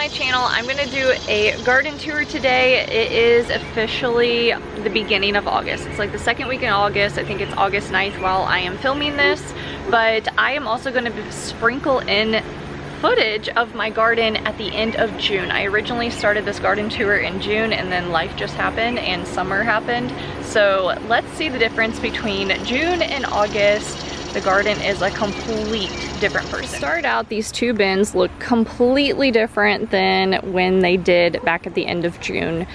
my channel. I'm gonna do a garden tour today. It is officially the beginning of August. It's like the second week in August. I think it's August 9th while I am filming this, but I am also gonna sprinkle in footage of my garden at the end of June. I originally started this garden tour in June and then life just happened and summer happened. So let's see the difference between June and August. The garden is a complete different person. To start out, these two bins look completely different than when they did back at the end of June.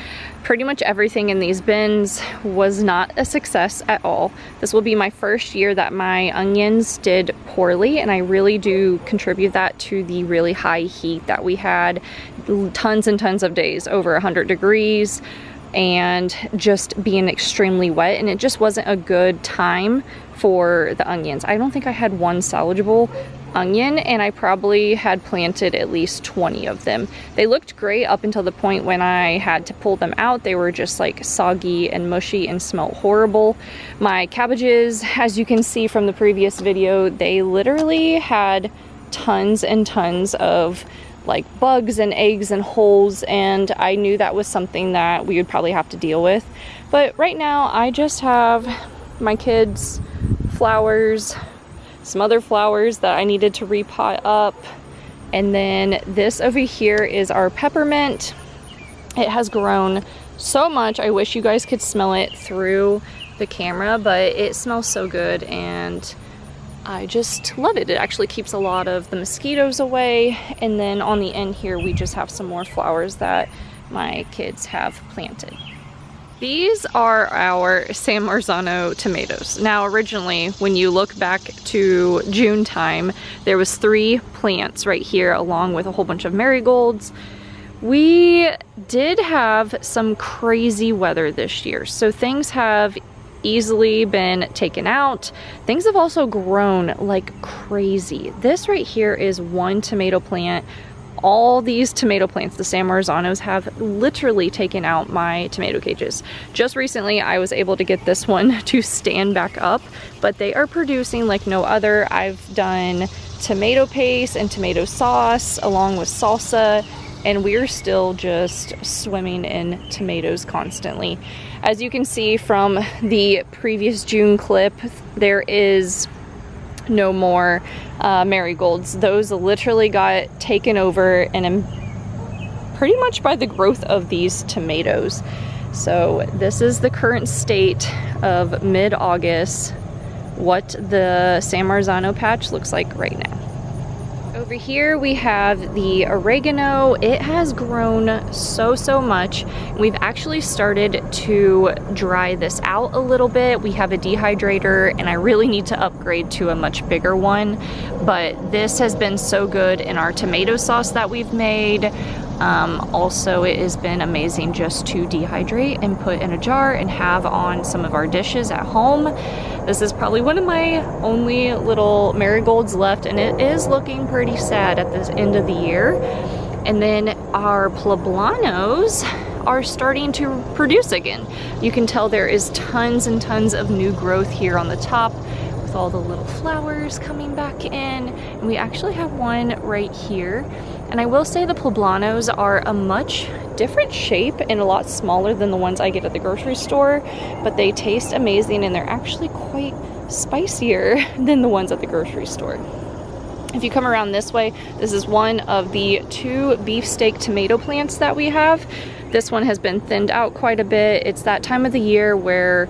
Pretty much everything in these bins was not a success at all. This will be my first year that my onions did poorly, and I really do contribute that to the really high heat that we had. Tons and tons of days over 100 degrees and just being extremely wet, and it just wasn't a good time for the onions. I don't think I had one salvageable onion, and I probably had planted at least 20 of them. They looked great up until the point when I had to pull them out. They were just like soggy and mushy and smelled horrible. My cabbages, as you can see from the previous video, they literally had tons and tons of like bugs and eggs and holes, and I knew that was something that we would probably have to deal with. But right now I just have my kids' flowers, some other flowers that I needed to repot up, and then this over here is our peppermint. It has grown so much. I wish you guys could smell it through the camera, but it smells so good and I just love it. It actually keeps a lot of the mosquitoes away. And then on the end here we just have some more flowers that my kids have planted. These are our San Marzano tomatoes. Now originally, when you look back to June time, there was 3 plants right here along with a whole bunch of marigolds. We did have some crazy weather this year, so things have easily been taken out. Things have also grown like crazy. This right here is one tomato plant. All these tomato plants, the San Marzanos, have literally taken out my tomato cages. Just recently I was able to get this one to stand back up, but they are producing like no other. I've done tomato paste and tomato sauce along with salsa, and we're still just swimming in tomatoes constantly. As you can see from the previous June clip, there is no more marigolds. Those literally got taken over and pretty much by the growth of these tomatoes. So this is the current state of mid-August, what the San Marzano patch looks like right now. Over here we have the oregano. It has grown so much. We've actually started to dry this out a little bit. We have a dehydrator and I really need to upgrade to a much bigger one, but this has been so good in our tomato sauce that we've made. Also, it has been amazing just to dehydrate and put in a jar and have on some of our dishes at home. This is probably one of my only little marigolds left, and it is looking pretty sad at this end of the year. And then our poblanos are starting to produce again. You can tell there is tons and tons of new growth here on the top with all the little flowers coming back in. And we actually have one right here. And I will say the poblanos are a much different shape and a lot smaller than the ones I get at the grocery store, but they taste amazing and they're actually quite spicier than the ones at the grocery store. If you come around this way, this is one of the 2 beefsteak tomato plants that we have. This one has been thinned out quite a bit. It's that time of the year where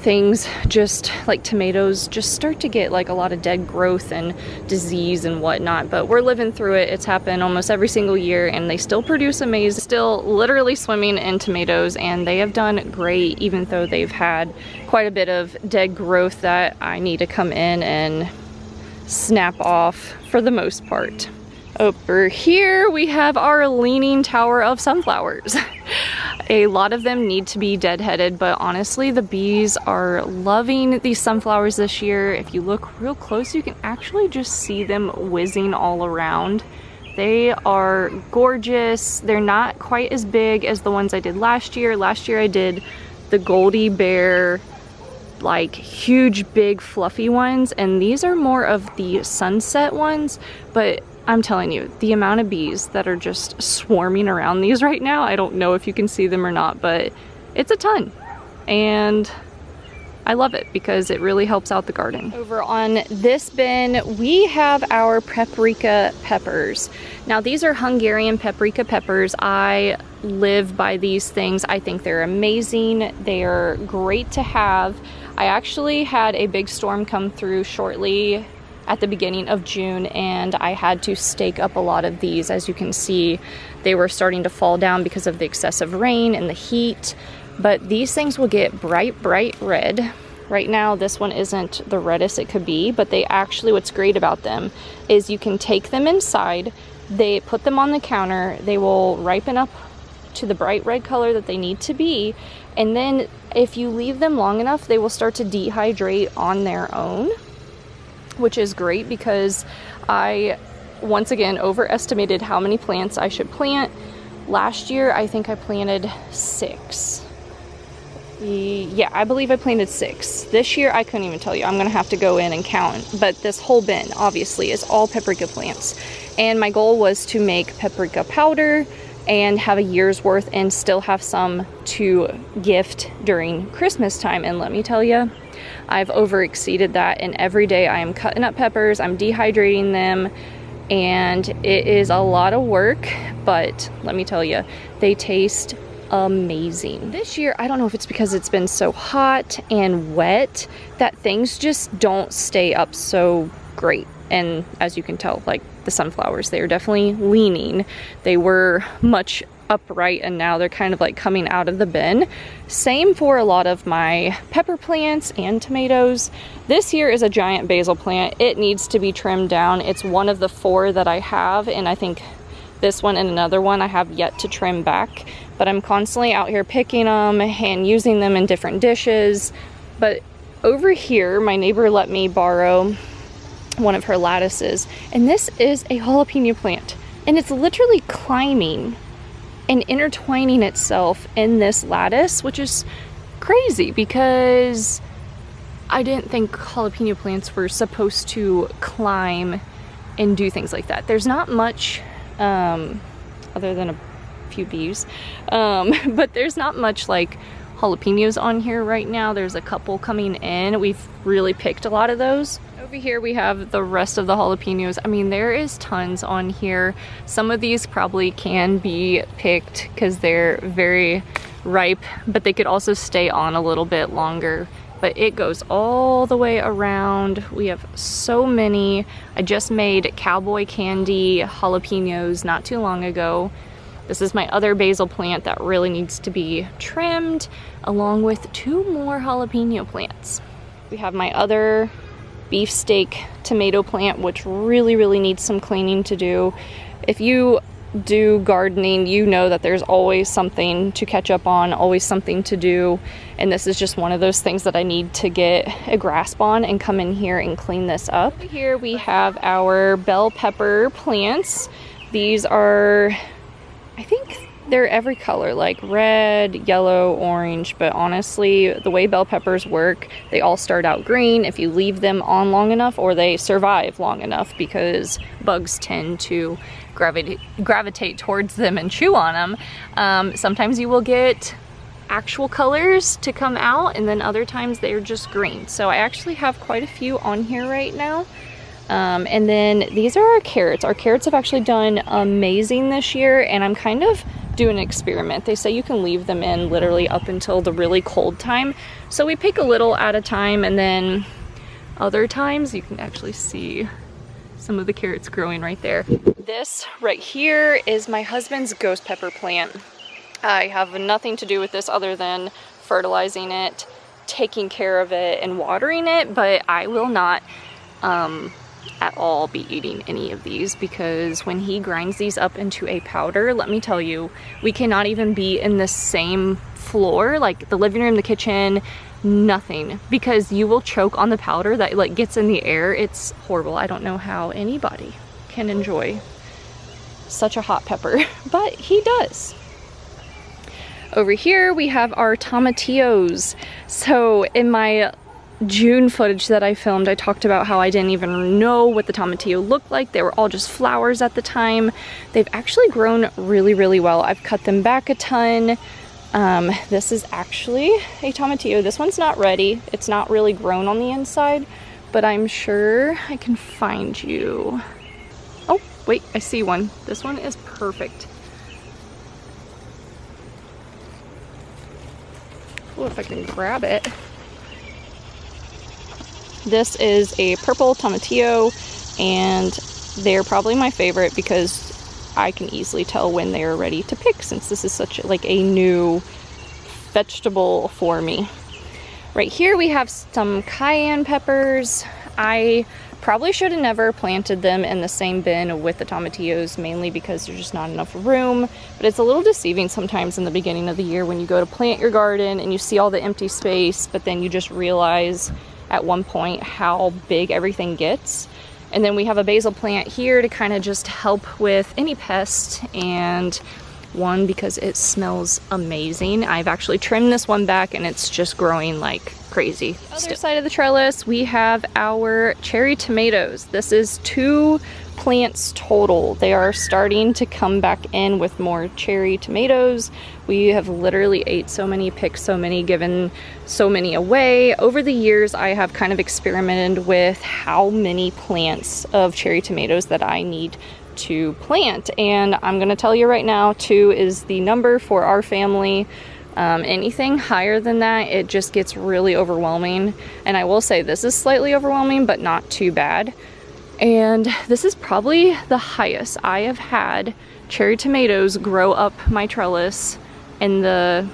things just like tomatoes just start to get like a lot of dead growth and disease and whatnot, but we're living through it. It's happened almost every single year and they still produce amazing, still literally swimming in tomatoes, and they have done great even though they've had quite a bit of dead growth that I need to come in and snap off for the most part. Over here we have our leaning tower of sunflowers. A lot of them need to be deadheaded, but honestly the bees are loving these sunflowers this year. If you look real close, you can actually just see them whizzing all around. They are gorgeous. They're not quite as big as the ones I did last year. Last year I did the Goldie Bear, like huge big fluffy ones, and these are more of the sunset ones, but I'm telling you, the amount of bees that are just swarming around these right now, I don't know if you can see them or not, but it's a ton. And I love it because it really helps out the garden. Over on this bin, we have our paprika peppers. Now these are Hungarian paprika peppers. I live by these things. I think they're amazing. They are great to have. I actually had a big storm come through shortly at the beginning of June, and I had to stake up a lot of these. As you can see, they were starting to fall down because of the excessive rain and the heat, but these things will get bright red. Right now this one isn't the reddest it could be, but they actually, what's great about them is you can take them inside, they put them on the counter, they will ripen up to the bright red color that they need to be, and then if you leave them long enough, they will start to dehydrate on their own, which is great because I, once again, overestimated how many plants I should plant. Last year, I think I planted 6. Yeah, I believe I planted 6. This year, I couldn't even tell you. I'm gonna have to go in and count. But this whole bin, obviously, is all paprika plants. And my goal was to make paprika powder and have a year's worth and still have some to gift during Christmas time. And let me tell you, I've overexceeded that, and every day I am cutting up peppers, I'm dehydrating them, and it is a lot of work, but let me tell you, they taste amazing. This year, I don't know if it's because it's been so hot and wet that things just don't stay up so great. And as you can tell, like the sunflowers, they are definitely leaning. They were much upright and now they're kind of like coming out of the bin. Same for a lot of my pepper plants and tomatoes. This here is a giant basil plant. It needs to be trimmed down. It's one of the 4 that I have, and I think this one and another one I have yet to trim back, but I'm constantly out here picking them and using them in different dishes. But over here, my neighbor let me borrow one of her lattices, and this is a jalapeno plant, and it's literally climbing and intertwining itself in this lattice, which is crazy because I didn't think jalapeno plants were supposed to climb and do things like that. There's not much other than a few bees, but there's not much like jalapenos on here right now. There's a couple coming in. We've really picked a lot of those. Over here we have the rest of the jalapenos. I mean, there is tons on here. Some of these probably can be picked because they're very ripe, but they could also stay on a little bit longer. But it goes all the way around. We have so many. I just made cowboy candy jalapenos not too long ago. This is my other basil plant that really needs to be trimmed, along with 2 more jalapeno plants. We have my other beefsteak tomato plant, which really needs some cleaning to do. If you do gardening, you know that there's always something to catch up on, always something to do, and this is just one of those things that I need to get a grasp on and come in here and clean this up. Here we have our bell pepper plants. These are, I think they're every color, like red, yellow, orange, but honestly, the way bell peppers work, they all start out green if you leave them on long enough, or they survive long enough because bugs tend to gravitate towards them and chew on them. Sometimes you will get actual colors to come out, and then other times they're just green. So I actually have quite a few on here right now. And then these are our carrots. Our carrots have actually done amazing this year, and I'm kind of doing an experiment. They say you can leave them in literally up until the really cold time. So we pick a little at a time, and then other times you can actually see some of the carrots growing right there. This right here is my husband's ghost pepper plant. I have nothing to do with this other than fertilizing it, taking care of it, and watering it, but I will not at all be eating any of these, because when he grinds these up into a powder, let me tell you, we cannot even be in the same floor, like the living room, the kitchen, nothing, because you will choke on the powder that like gets in the air. It's horrible. I don't know how anybody can enjoy such a hot pepper, but he does. Over here we have our tomatillos. So in my June footage that I filmed, I talked about how I didn't even know what the tomatillo looked like. They were all just flowers at the time. They've actually grown really, really well. I've cut them back a ton. This is actually a tomatillo. This one's not ready. It's not really grown on the inside, but I'm sure I can find you. Oh, wait, I see one. This one is perfect. Oh, if I can grab it. This is a purple tomatillo, and they're probably my favorite because I can easily tell when they're ready to pick, since this is such like a new vegetable for me. Right here we have some cayenne peppers. I probably should have never planted them in the same bin with the tomatillos, mainly because there's just not enough room, but it's a little deceiving sometimes in the beginning of the year when you go to plant your garden and you see all the empty space, but then you just realize at one point how big everything gets. And then we have a basil plant here to kind of just help with any pest, and one because it smells amazing. I've actually trimmed this one back and it's just growing like crazy. Other side of the trellis we have our cherry tomatoes. This is 2 plants total. They are starting to come back in with more cherry tomatoes. We have literally ate so many, picked so many, given so many away. Over the years I have kind of experimented with how many plants of cherry tomatoes that I need to plant, and I'm gonna tell you right now, 2 is the number for our family. Anything higher than that, it just gets really overwhelming, and I will say this is slightly overwhelming but not too bad. And this is probably the highest I have had cherry tomatoes grow up my trellis in the,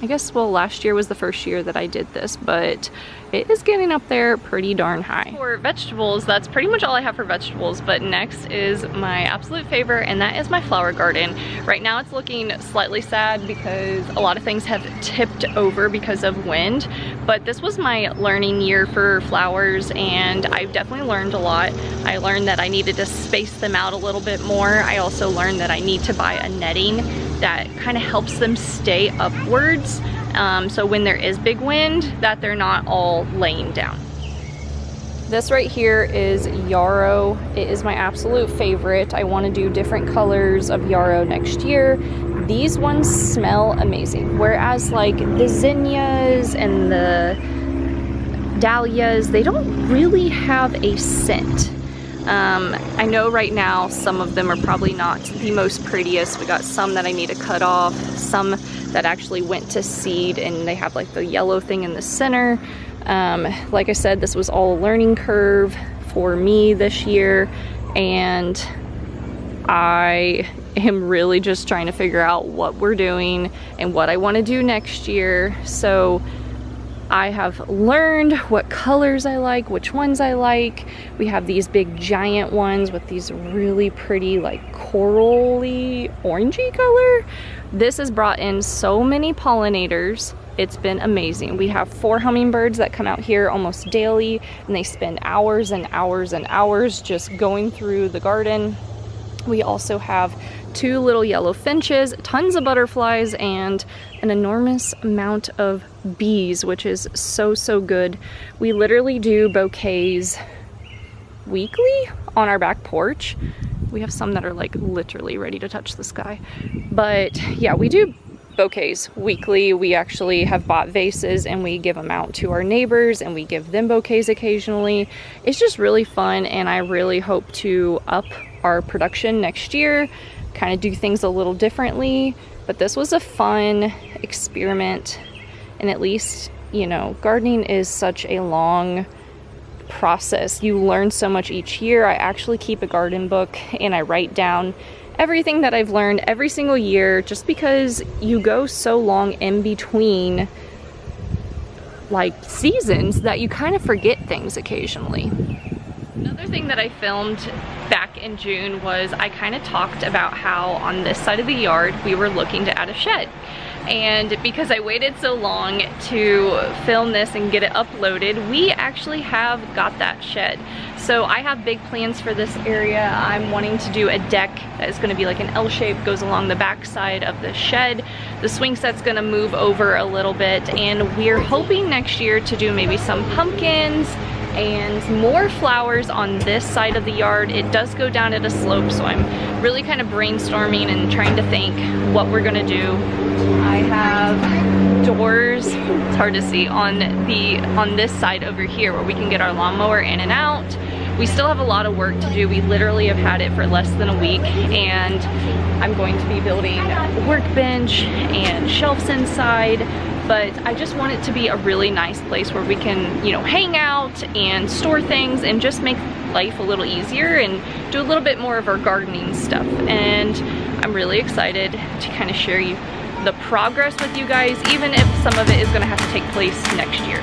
I guess, well, last year was the first year that I did this, but it is getting up there pretty darn high. For vegetables, that's pretty much all I have for vegetables, but next is my absolute favorite, and that is my flower garden. Right now it's looking slightly sad because a lot of things have tipped over because of wind, but this was my learning year for flowers, and I've definitely learned a lot. I learned that I needed to space them out a little bit more. I also learned that I need to buy a netting that kind of helps them stay upwards. So when there is big wind, that they're not all laying down. This right here is yarrow. It is my absolute favorite. I want to do different colors of yarrow next year. These ones smell amazing. Whereas like the zinnias and the dahlias, they don't really have a scent. I know right now some of them are probably not the most prettiest. We got some that I need to cut off, some that actually went to seed and they have like the yellow thing in the center. Like I said, this was all a learning curve for me this year, and I am really just trying to figure out what we're doing and what I want to do next year. So I have learned what colors I like, which ones I like. We have these big giant ones with these really pretty like corally orangey color. This has brought in so many pollinators. It's been amazing. We have 4 hummingbirds that come out here almost daily, and they spend hours and hours and hours just going through the garden. We also have 2 little yellow finches, tons of butterflies, and an enormous amount of bees, which is so, so good. We literally do bouquets weekly on our back porch. We have some that are like literally ready to touch the sky. But yeah, we do bouquets weekly. We actually have bought vases and we give them out to our neighbors, and we give them bouquets occasionally. It's just really fun, and I really hope to up our production next year, kind of do things a little differently. But this was a fun experiment, and at least, you know, gardening is such a long process. You learn so much each year. I actually keep a garden book and I write down everything that I've learned every single year, just because you go so long in between like seasons that you kind of forget things occasionally. Another thing that I filmed back in June was I kind of talked about how on this side of the yard we were looking to add a shed. And because I waited so long to film this and get it uploaded, we actually have got that shed. So I have big plans for this area. I'm wanting to do a deck that is gonna be like an L shape, goes along the back side of the shed. The swing set's gonna move over a little bit, and we're hoping next year to do maybe some pumpkins and more flowers on this side of the yard. It does go down at a slope, so I'm really kind of brainstorming and trying to think what we're gonna do. I have doors, it's hard to see, on this side over here where we can get our lawnmower in and out. We still have a lot of work to do. We literally have had it for less than a week, and I'm going to be building a workbench and shelves inside. But I just want it to be a really nice place where we can, you know, hang out and store things and just make life a little easier and do a little bit more of our gardening stuff. And I'm really excited to kind of share the progress with you guys, even if some of it is gonna have to take place next year.